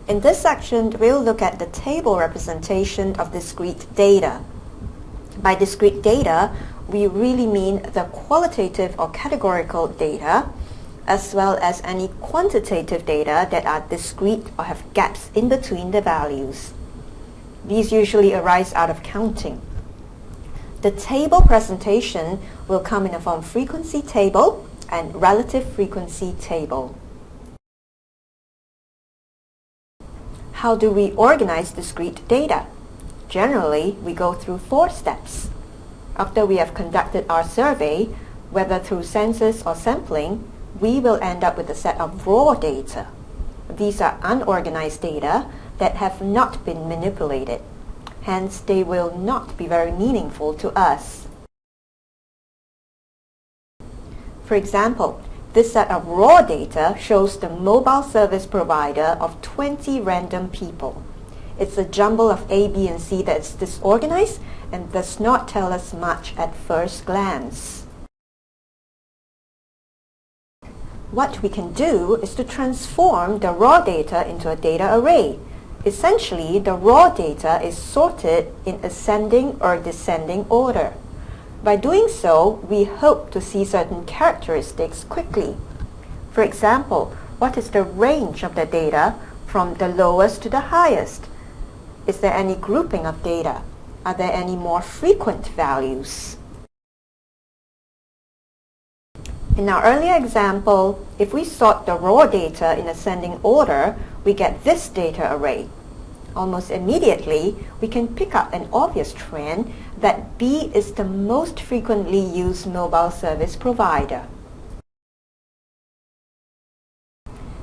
In this section, we'll look at the table representation of discrete data. By discrete data, we really mean the qualitative or categorical data, as well as any quantitative data that are discrete or have gaps in between the values. These usually arise out of counting. The table presentation will come in the form frequency table and relative frequency table. How do we organize discrete data? Generally, we go through 4 steps. After we have conducted our survey, whether through census or sampling, we will end up with a set of raw data. These are unorganized data that have not been manipulated. Hence, they will not be very meaningful to us. For example, this set of raw data shows the mobile service provider of 20 random people. It's a jumble of A, B, and C that's disorganized and does not tell us much at first glance. What we can do is to transform the raw data into a data array. Essentially, the raw data is sorted in ascending or descending order. By doing so, we hope to see certain characteristics quickly. For example, what is the range of the data from the lowest to the highest? Is there any grouping of data? Are there any more frequent values? In our earlier example, if we sort the raw data in ascending order, we get this data array. Almost immediately, we can pick up an obvious trend that B is the most frequently used mobile service provider.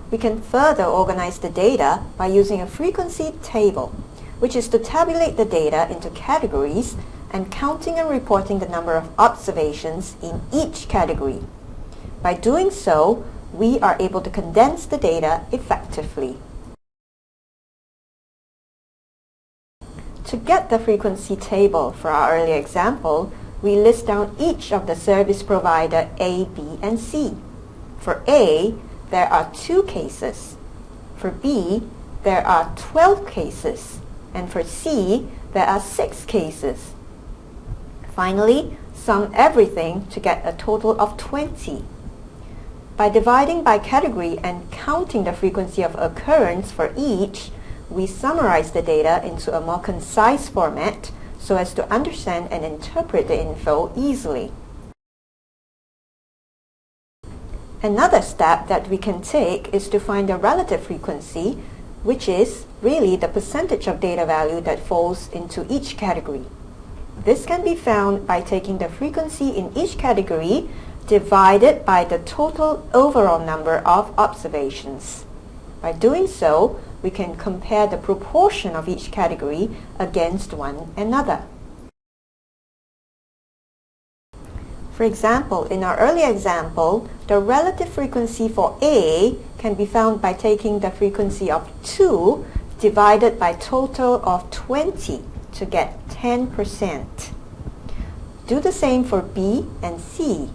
We can further organize the data by using a frequency table, which is to tabulate the data into categories and counting and reporting the number of observations in each category. By doing so, we are able to condense the data effectively. To get the frequency table for our earlier example, we list down each of the service provider A, B, and C. For A, there are 2 cases. For B, there are 12 cases. And for C, there are 6 cases. Finally, sum everything to get a total of 20. By dividing by category and counting the frequency of occurrence for each, we summarize the data into a more concise format so as to understand and interpret the info easily. Another step that we can take is to find the relative frequency, which is really the percentage of data value that falls into each category. This can be found by taking the frequency in each category divided by the total overall number of observations. By doing so, we can compare the proportion of each category against one another. For example, in our earlier example, the relative frequency for A can be found by taking the frequency of 2 divided by total of 20 to get 10%. Do the same for B and C.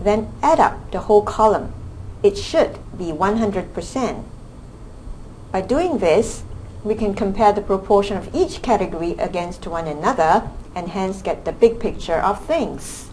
Then add up the whole column. It should be 100%. By doing this, we can compare the proportion of each category against one another and hence get the big picture of things.